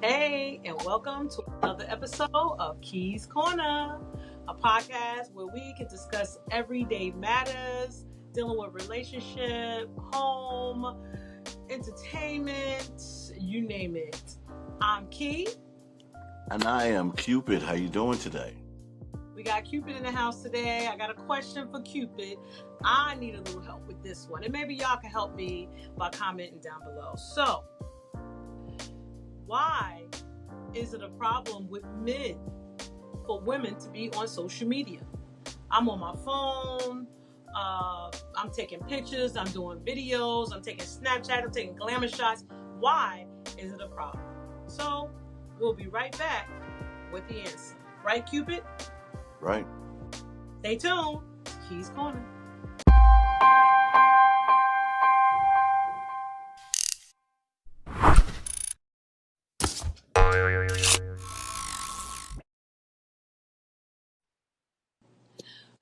Hey, and welcome to another episode of Keys Corner, a podcast where we can discuss everyday matters dealing with relationship, home, entertainment, you name it. I'm Key. And I am Cupid. How you doing today? We got Cupid in the house today. I got a question for Cupid. I need a little help with this one, and maybe y'all can help me by commenting down below. So, why is it a problem with men for women to be on social media? I'm on my phone. I'm taking pictures. I'm doing videos. I'm taking Snapchat. I'm taking glamour shots. Why is it a problem? So we'll be right back with the answer. Right, Cupid? Right. Stay tuned. Keys Corner.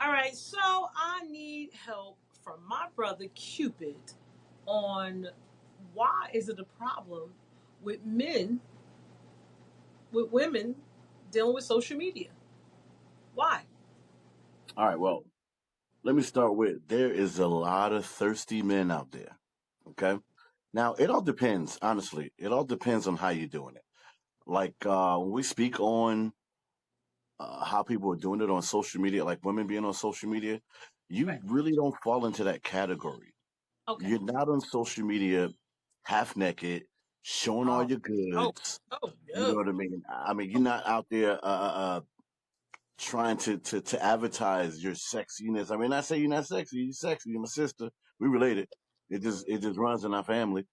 All right, so I need help from my brother Cupid on why is it a problem with men, with women dealing with social media? Why? All right. Well, let me start with there is a lot of thirsty men out there. Okay. Now, it all depends, honestly. It all depends on how you're doing it. Like when we speak on how people are doing it on social media, like women being on social media, you Right. really don't fall into that category. Okay. You're not on social media half naked, showing all Oh, your oh, goods. oh, You know no. what I mean? I mean, you're not out there trying to advertise your sexiness. I mean, I say you're not sexy. You're sexy. You're my sister. We related. It just runs in our family.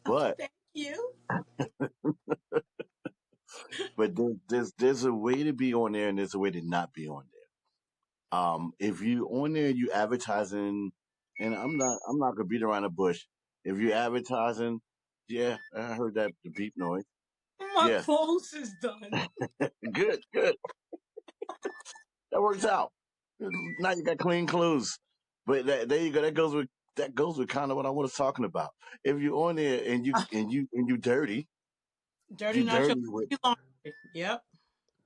But Thank you. there's a way to be on there and there's a way to not be on there. If you on there, you advertising, and I'm not gonna beat around the bush. If you advertising, yeah, I heard that the beep noise. My Yeah, clothes is done. good, good. That works out. Now you got clean clothes. But there you go. That goes with kind of what I was talking about. If you're on there and you dirty, Dirty you not your dirty with laundry. Yep.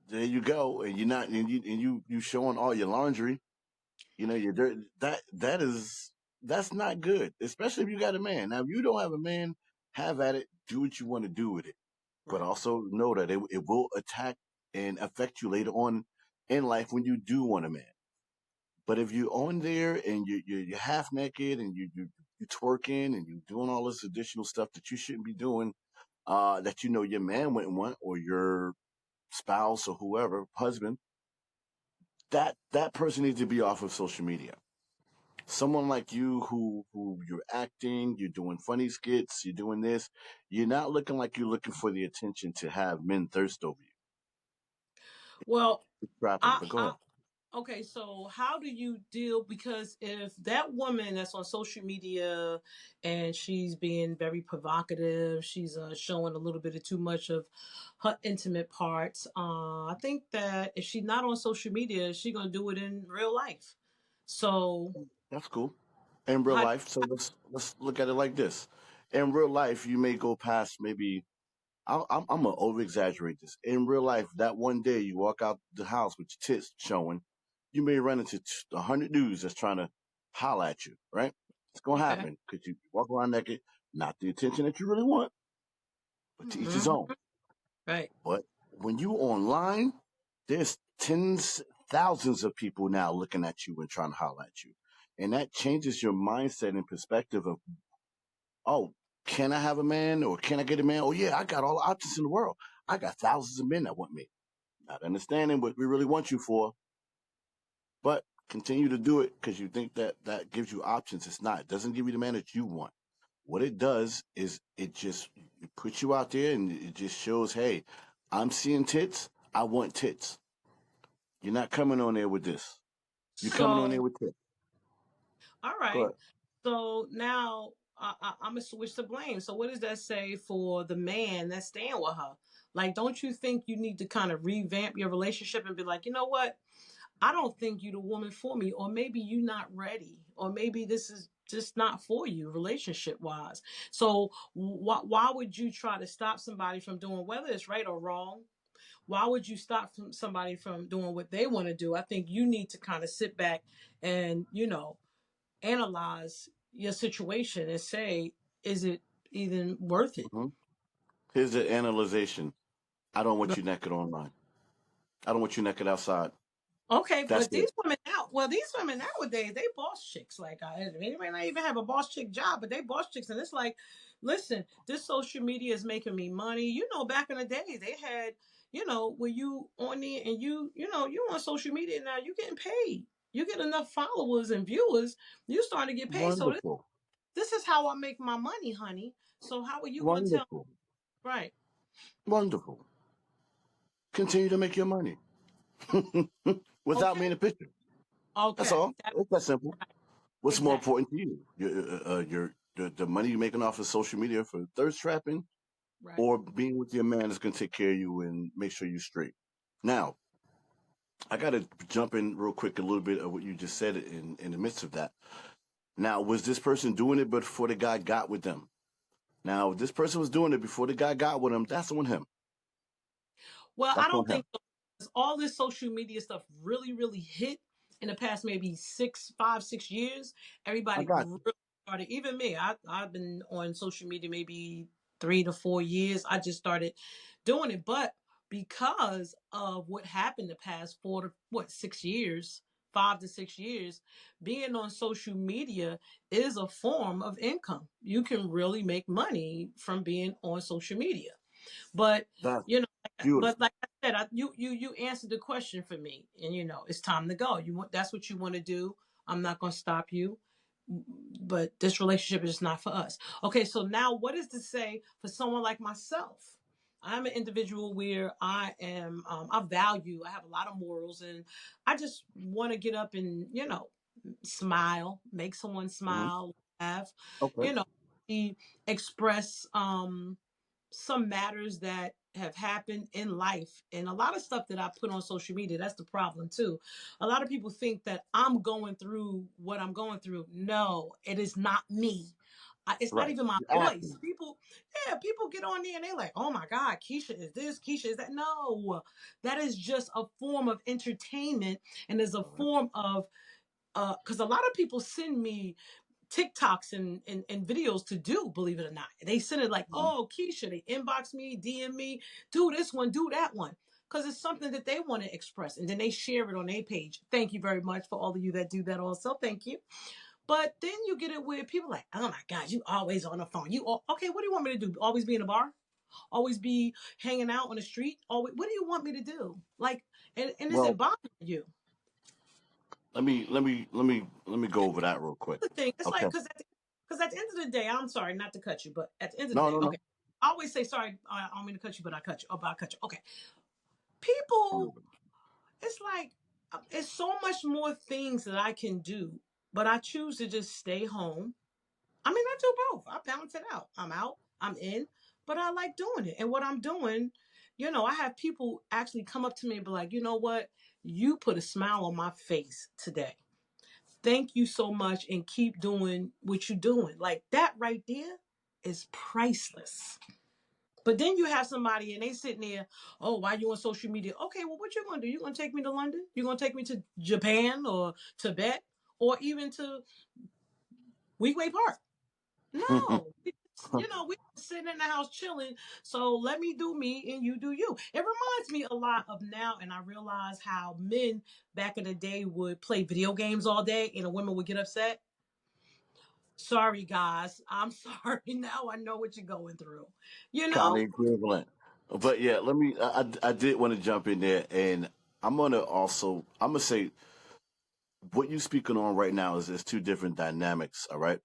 there you go, and you're not and you showing all your laundry. You know you're dirty. That's not good, especially if you got a man. Now if you don't have a man, have at it. Do what you want to do with it, but Right. also know that it will attack and affect you later on in life when you do want a man. But if you're on there and you're half naked and you twerking and you're doing all this additional stuff that you shouldn't be doing, that you know your man wouldn't want or your spouse or whoever, husband, that person needs to be off of social media. Someone like you who you're acting, you're doing funny skits, you're doing this, you're not looking like you're looking for the attention to have men thirst over you. Well, It's trapping. I, But go I ahead. okay, so how do you deal, because if that woman that's on social media and she's being very provocative, she's showing a little bit of too much of her intimate parts, I think that if she's not on social media, she's going to do it in real life. So That's cool. In real how life, so let's look at it like this. In real life, you may go past maybe I'm gonna over exaggerate this. In real life, that one day you walk out the house with your tits showing, you may run into 100 dudes that's trying to holler at you, right? It's gonna okay. happen because you walk around naked, not the attention that you really want, but to each his Mhm. own. Right. But when you online, there's tens, thousands of people now looking at you and trying to holler at you, and that changes your mindset and perspective of, oh, can I have a man or can I get a man? Oh yeah, I got all the options in the world. I got thousands of men that want me. Not understanding what we really want you for, but continue to do it because you think that that gives you options. It's not. It doesn't give you the man that you want. What it does is it puts you out there and it just shows, hey, I'm seeing tits. I want tits. You're not coming on there with this. You're coming on there So, with tits. all Go right. ahead. So now I'm gonna switch the blame. So what does that say for the man that's staying with her? Like, don't you think you need to kind of revamp your relationship and be like, you know what? I don't think you're the woman for me, or maybe you're not ready, or maybe this is just not for you relationship wise. So why would you try to stop somebody from doing, whether it's right or wrong? Why would you stop somebody from doing what they want to do? I think you need to kind of sit back and, analyze your situation and say, is it even worth it? Mhm. Here's the analyzation. I don't want you naked online. I don't want you naked outside. Okay, That's but it. these women nowadays, they boss chicks. Like, they may not even have a boss chick job, but they boss chicks, and it's like, listen, this social media is making me money. Back in the day, they had, when you on there and you on social media now, you getting paid. You get enough followers and viewers, you starting to get paid. So Wonderful. this is how I make my money, honey. So how are you gonna tell? Wonderful. Right? Wonderful. Continue to make your money without me Okay, in the picture. That's okay, all. It's that simple. What's more exactly. important to you? The money you're making off of social media for thirst trapping, Right. or being with your man that's gonna take care of you and make sure you're straight. Now, I gotta jump in real quick a little bit of what you just said in the midst of that. Now, was this person doing it before the guy got with them? Now, if this person was doing it before the guy got with him, that's on him. Well, I That's on don't him. think so. 'Cause all this social media stuff really, really hit in the past maybe 6 5 6 years. I Everybody got you. really started. Even me, I've been on social media maybe 3 to 4 years. I just started doing it, but because of what happened the past 6 years, 5 to 6 years, being on social media is a form of income. You can really make money from being on social media. But That's you know, but beautiful. like I said, you answered the question for me, and it's time to go. That's what you want to do. I'm not going to stop you, but this relationship is just not for us. Okay, so now what is to say for someone like myself? I'm an individual where I value, I have a lot of morals, and I just want to get up and smile, make someone Hmm. smile, laugh, Okay. you know, express some matters that have happened in life, and a lot of stuff that I put on social media. That's the problem too. A lot of people think that I'm going through what I'm going through. No, it is not me. It's not Right. even my You're voice. acting. People get on there and they're like, oh my God, Keisha is this, Keisha is that. No, that is just a form of entertainment, and is a All right. form of because a lot of people send me TikToks and videos to do, believe it or not. They send it like, All right. oh, Keisha, they inbox me, DM me, do this one, do that one. Because it's something that they want to express. And then they share it on their page. Thank you very much for all of you that do that also. Thank you. But then you get it where people are like, oh my God, you always on the phone. Okay, what do you want me to do? Always be in a bar? Always be hanging out on the street? Always, what do you want me to do? Like, and is it Well, bothering you? let me go over that real quick. The thing. It's Okay. like because at the end of the day, I'm sorry not to cut you, but at the end of the No, day, no, no. okay. I always say sorry. I don't mean to cut you, but I cut you. Oh, but I cut you. Okay. People, it's like it's so much more things that I can do, but I choose to just stay home. I mean, I do both. I balance it out. I'm out. I'm in, but I like doing it. And what I'm doing, I have people actually come up to me and be like, you know what? You put a smile on my face today. Thank you so much, and keep doing what you're doing. Like that right there is priceless. But then you have somebody and they sitting there, oh, why you on social media? Okay, well, what you gonna do? You gonna take me to London? You gonna take me to Japan or Tibet or even to Weequay Park? No. We sitting in the house chilling. So let me do me and you do you. It reminds me a lot of now, and I realize how men back in the day would play video games all day and the women would get upset. Sorry, guys. I'm sorry. Now I know what you're going through. You Kind of know? equivalent. But yeah, let me. I did want to jump in there, and I'm gonna say what you're speaking on right now is two different dynamics. All right.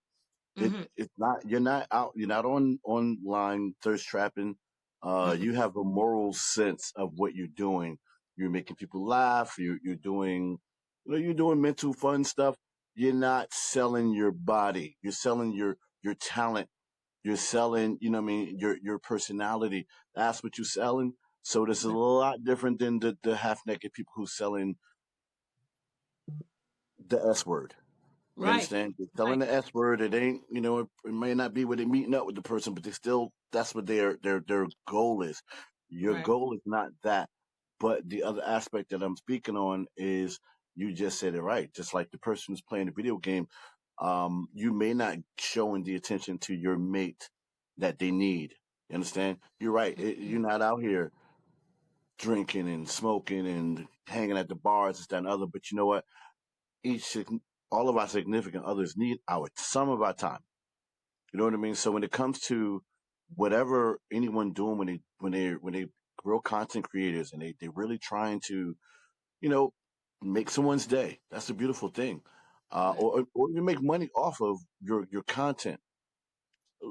Hmm. It's not, you're not out, you're not on online thirst trapping. Hmm. You have a moral sense of what you're doing. You're making people laugh. You're doing, you're doing mental fun stuff. You're not selling your body. You're selling your talent. You're selling, you know what I mean, your personality. That's what you're selling. So this is a lot different than the half naked people who selling the S word. You Right. understand? They're telling Right. the S word. It ain't, it may not be where they're meeting up with the person, but they still, that's what their goal is. Your Right. goal is not that. But the other aspect that I'm speaking on is you just said it right. Just like the person who's playing the video game, you may not showing the attention to your mate that they need. You understand? You're right. Mhm. You're not out here drinking and smoking and hanging at the bars, this, that, and other. But you know what? each sig- all of our significant others need our some of our time. You know what I mean? So when it comes to whatever anyone doing when they real content creators and they really trying to you know make someone's day. That's a beautiful thing. Right. Or you make money off of your content.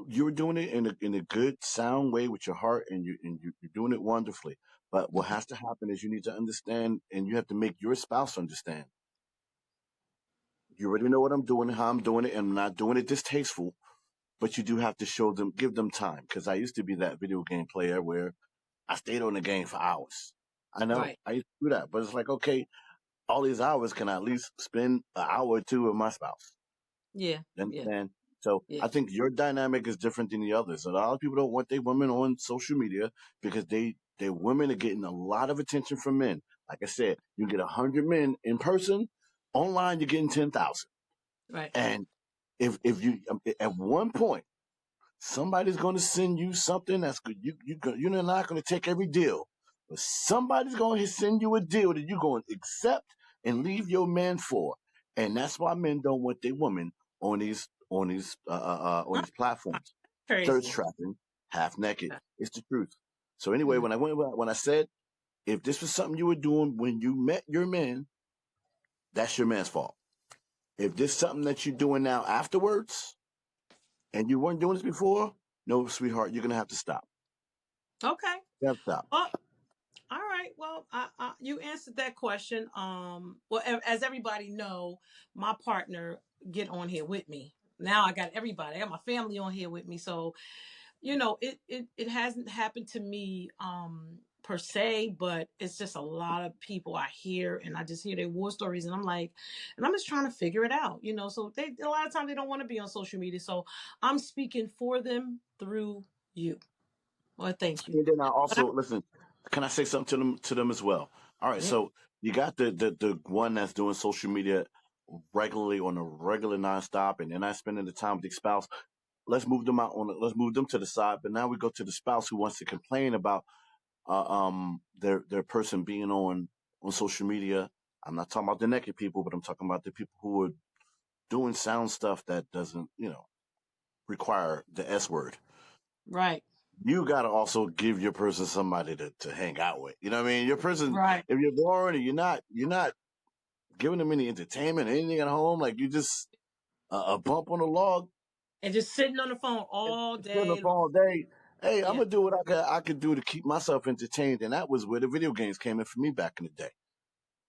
You're doing it in a good sound way with your heart you're doing it wonderfully. But what Mhm. has to happen is you need to understand and you have to make your spouse understand. You already know what I'm doing, how I'm doing it, and I'm not doing it distasteful. But you do have to show them, give them time. Because I used to be that video game player where I stayed on the game for hours. I know Right. I used to do that, but it's like, okay, all these hours can I at least spend an hour or two with my spouse. Yeah. You Yeah. understand? So Yeah. I think your dynamic is different than the others. A lot of people don't want their women on social media because their women are getting a lot of attention from men. Like I said, you get 100 men in person, online you're getting 10,000. Right. And if you at one point somebody's going to send you something that's good, you're not going to take every deal, but somebody's going to send you a deal that you're going to accept and leave your man for, and that's why men don't want their woman on Right. these platforms, thirst Crazy. trapping, half naked. It's the truth. So anyway, Mhm. when I said if this was something you were doing when you met your man, that's your man's fault. If this is something that you're doing now afterwards, and you weren't doing this before, no, sweetheart, you're gonna have to stop. Okay. You have to stop. Well, all right. Well, you answered that question. Well, as everybody know, my partner get on here with me. Now I got everybody. I got my family on here with me. So it hasn't happened to me per se, but it's just a lot of people I hear, and I just hear their war stories, and I'm like, and I'm just trying to figure it out. So they a lot of times they don't want to be on social media. So I'm speaking for them through you. Well, thank you. And then I But I, also listen. Can I say something to them as well? All right. yeah, So you got the one that's doing social media regularly on a regular nonstop, and they're not spending the time with the spouse. Let's move them out on. Let's move them to the side. But now we go to the spouse who wants to complain about their person being on social media. I'm not talking about the naked people, but I'm talking about the people who are doing sound stuff that doesn't require the S word. right, You got to also give your person somebody to hang out with. You know what I mean? Your person, right, if you're boring and you're not giving them any entertainment, anything at home, like you just a bump on the log, and just sitting on the phone and all sit on the day phone long. all day. Hey, I'm Yeah, gonna do what I could do to keep myself entertained, and that was where the video games came in for me back in the day.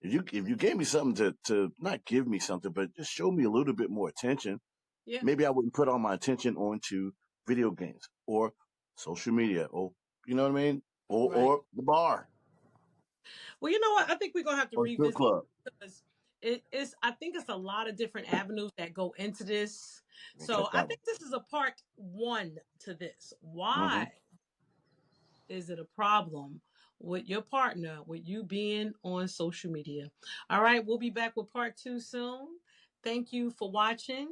If you gave me something to not give me something, but just show me a little bit more attention, yeah, maybe I wouldn't put all my attention onto video games or social media or you know what I mean, or right. the bar Well, you know what? I think we're gonna have to or strip revisit club. because it is. I think it's a lot of different avenues that go into this. Didn't catch So I that one. think this is a part one to this. Hmm. Why is it a problem with your partner with you being on social media? All right, we'll be back with part two soon. Thank you for watching.